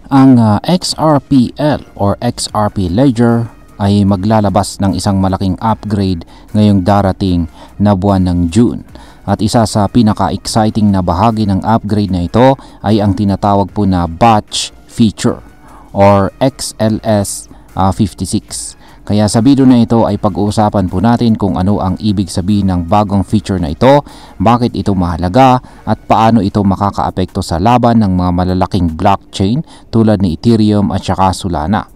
Ang XRPL or XRP Ledger ay maglalabas ng isang malaking upgrade ngayong darating na buwan ng June. At isa sa pinaka-exciting na bahagi ng upgrade na ito ay ang tinatawag po na batch feature or XLS 56. Kaya sa video na ito ay pag-uusapan po natin kung ano ang ibig sabihin ng bagong feature na ito, bakit ito mahalaga, at paano ito makakaapekto sa laban ng mga malalaking blockchain tulad ni Ethereum at saka Solana.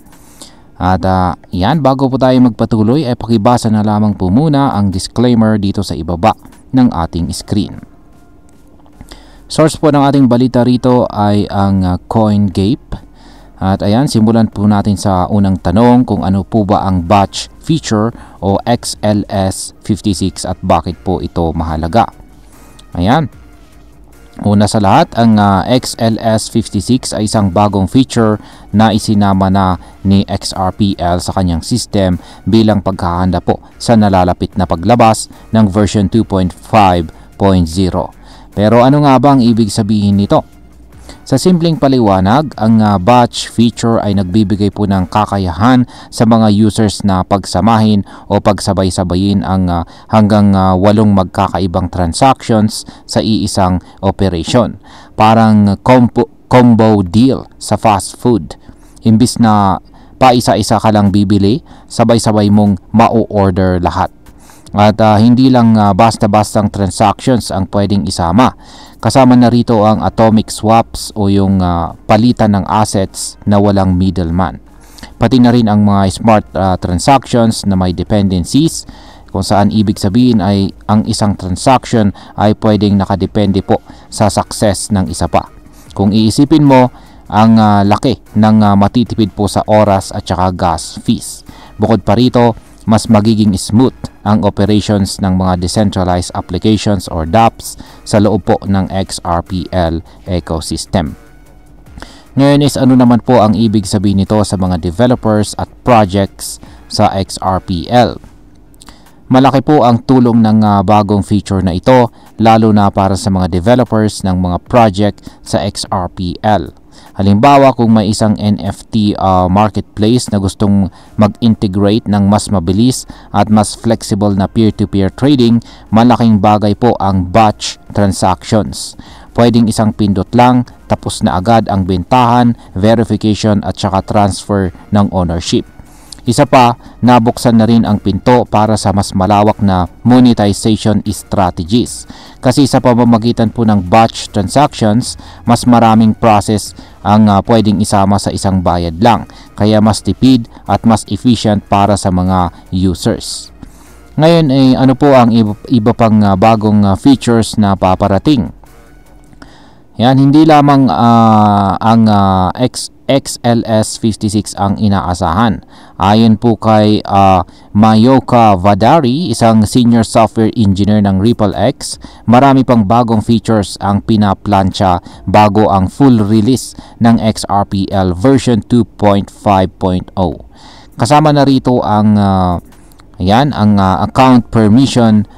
At yan, bago po tayo magpatuloy ay pakibasa na lamang po muna ang disclaimer dito sa ibaba ng ating screen. Source po ng ating balita rito ay ang CoinGape. At ayan, simulan po natin sa unang tanong kung ano po ba ang batch feature o XLS 56 at bakit po ito mahalaga. Ayan. Una sa lahat, ang XLS 56 ay isang bagong feature na isinama na ni XRPL sa kanyang system bilang pagkahanda po sa nalalapit na paglabas ng version 2.5.0. Pero ano nga ba ang ibig sabihin nito? Sa simpleng paliwanag, ang batch feature ay nagbibigay po ng kakayahan sa mga users na pagsamahin o pagsabay-sabayin ang hanggang 8 magkakaibang transactions sa iisang operation. Parang combo deal sa fast food. Imbis na paisa-isa ka lang bibili, sabay-sabay mong ma-order lahat. At hindi lang basta-bastang transactions ang pwedeng isama. Kasama na rito ang atomic swaps o yung palitan ng assets na walang middleman. Pati na rin ang mga smart transactions na may dependencies, kung saan ibig sabihin ay ang isang transaction ay pwedeng nakadepende po sa success ng isa pa. Kung iisipin mo, ang laki ng matitipid po sa oras at saka gas fees. Bukod pa rito, mas magiging smooth ang operations ng mga decentralized applications or dApps sa loob po ng XRPL ecosystem. Ngayon is ano naman po ang ibig sabihin nito sa mga developers at projects sa XRPL? Malaki po ang tulong ng bagong feature na ito, lalo na para sa mga developers ng mga project sa XRPL. Halimbawa, kung may isang NFT marketplace na gustong mag-integrate ng mas mabilis at mas flexible na peer-to-peer trading, malaking bagay po ang batch transactions. Pwedeng isang pindot lang, tapos na agad ang bentahan, verification at saka transfer ng ownership. Isa pa, nabuksan na rin ang pinto para sa mas malawak na monetization strategies. Kasi sa pamamagitan po ng batch transactions, mas maraming process ang pwedeng isama sa isang bayad lang. Kaya mas tipid at mas efficient para sa mga users. Ngayon ay ano po ang iba pang bagong features na paparating? Yan, hindi lamang ang XLS 56 ang inaasahan. Ayon po kay Mayoka Vadari, isang senior software engineer ng RippleX, marami pang bagong features ang pinaplansya bago ang full release ng XRPL version 2.5.0. Kasama na rito ang account permission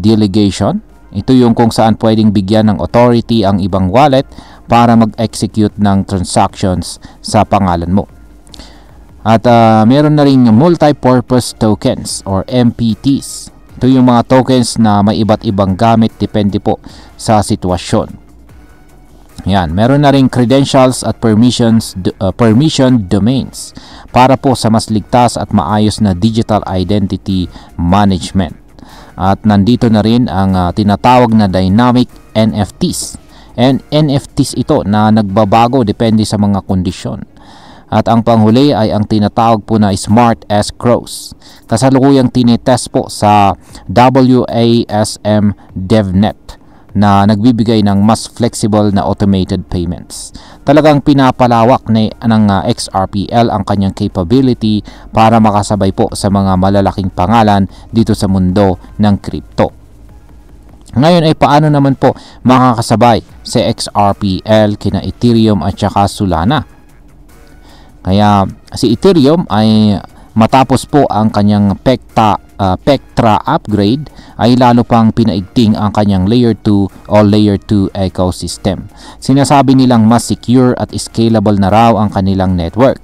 delegation. Ito yung kung saan pwedeng bigyan ng authority ang ibang wallet para mag-execute ng transactions sa pangalan mo. At meron na rin multi-purpose tokens or MPTs. Ito yung mga tokens na may iba't ibang gamit depende po sa sitwasyon. Yan, meron na rin credentials at permission domains para po sa mas ligtas at maayos na digital identity management. At nandito na rin ang tinatawag na dynamic NFTs. And NFTs ito na nagbabago depende sa mga kondisyon. At ang panghuli ay ang tinatawag po na smart escrows. Kasalukuyang tinitest po sa WASM DevNet na nagbibigay ng mas flexible na automated payments. Talagang pinapalawak ng XRPL ang kanyang capability para makasabay po sa mga malalaking pangalan dito sa mundo ng crypto. Ngayon ay paano naman po makakasabay sa XRPL kina Ethereum at saka Solana? Kaya si Ethereum ay matapos po ang kanyang Pectra upgrade ay lalo pang pinaigting ang kanyang Layer 2 o Layer 2 ecosystem. Sinasabi nilang mas secure at scalable na raw ang kanilang network.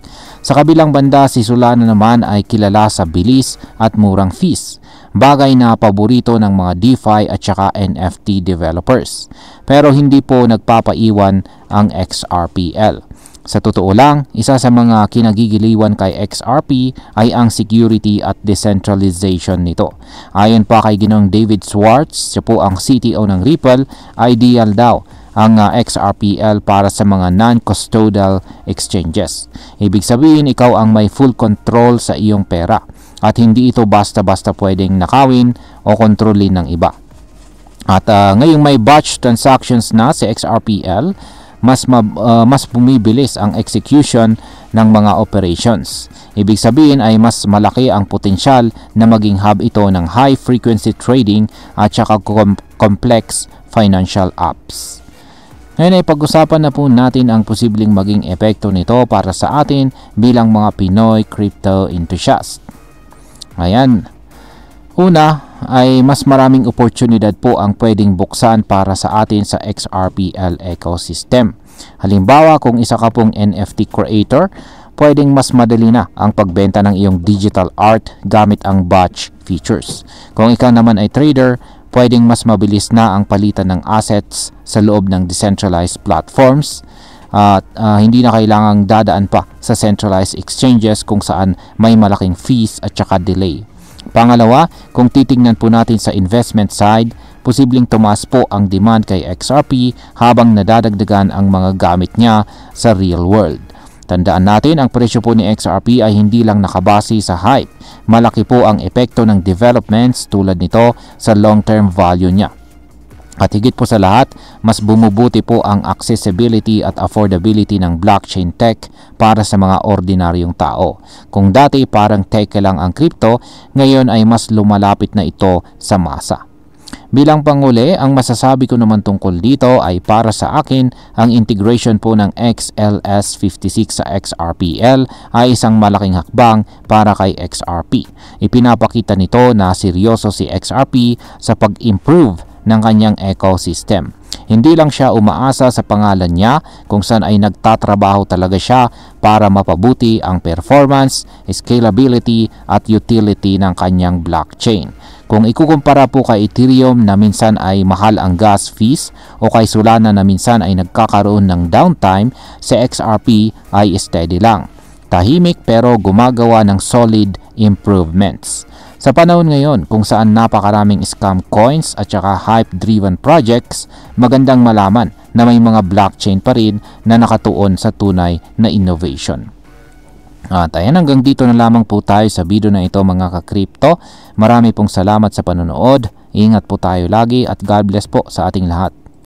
Sa kabilang banda, si Solana naman ay kilala sa bilis at murang fees, bagay na paborito ng mga DeFi at saka NFT developers. Pero hindi po nagpapaiwan ang XRPL. Sa totoo lang, isa sa mga kinagigiliwan kay XRP ay ang security at decentralization nito. Ayon pa kay Ginoong David Schwartz, siya po ang CTO ng Ripple, ideal daw ang XRPL para sa mga non-custodial exchanges. Ibig sabihin, ikaw ang may full control sa iyong pera at hindi ito basta-basta pwedeng nakawin o kontrolin ng iba. At ngayong may batch transactions na si XRPL, mas bumibilis ang execution ng mga operations. Ibig sabihin ay mas malaki ang potensyal na maging hub ito ng high frequency trading at saka complex financial apps. Ngayon ay pag-usapan na po natin ang posibleng maging epekto nito para sa atin bilang mga Pinoy crypto enthusiast. Ayan. Una ay mas maraming oportunidad po ang pwedeng buksan para sa atin sa XRPL ecosystem. Halimbawa, kung isa ka pong NFT creator, pwedeng mas madali na ang pagbenta ng iyong digital art gamit ang batch features. Kung ikaw naman ay trader, pwedeng mas mabilis na ang palitan ng assets sa loob ng decentralized platforms at hindi na kailangang dadaan pa sa centralized exchanges kung saan may malaking fees at saka delay. Pangalawa, kung titingnan po natin sa investment side, posibleng tumaas po ang demand kay XRP habang nadadagdagan ang mga gamit niya sa real world. Tandaan natin, ang presyo po ni XRP ay hindi lang nakabase sa hype. Malaki po ang epekto ng developments tulad nito sa long-term value niya. At higit po sa lahat, mas bumubuti po ang accessibility at affordability ng blockchain tech para sa mga ordinaryong tao. Kung dati parang tech lang ang crypto, ngayon ay mas lumalapit na ito sa masa. Bilang panguli, ang masasabi ko naman tungkol dito ay para sa akin, ang integration po ng XLS56 sa XRPL ay isang malaking hakbang para kay XRP. Ipinapakita nito na seryoso si XRP sa pag-improve ng kanyang ecosystem. Hindi lang siya umaasa sa pangalan niya kung saan ay nagtatrabaho talaga siya para mapabuti ang performance, scalability at utility ng kanyang blockchain. Kung ikukumpara po kay Ethereum na minsan ay mahal ang gas fees o kay Solana na minsan ay nagkakaroon ng downtime, sa XRP ay steady lang. Tahimik pero gumagawa ng solid improvements. Sa panahon ngayon kung saan napakaraming scam coins at saka hype-driven projects, magandang malaman na may mga blockchain pa rin na nakatuon sa tunay na innovation. At ayan, hanggang dito na lamang po tayo sa video na ito mga ka-crypto. Marami pong salamat sa panonood. Ingat po tayo lagi at God bless po sa ating lahat.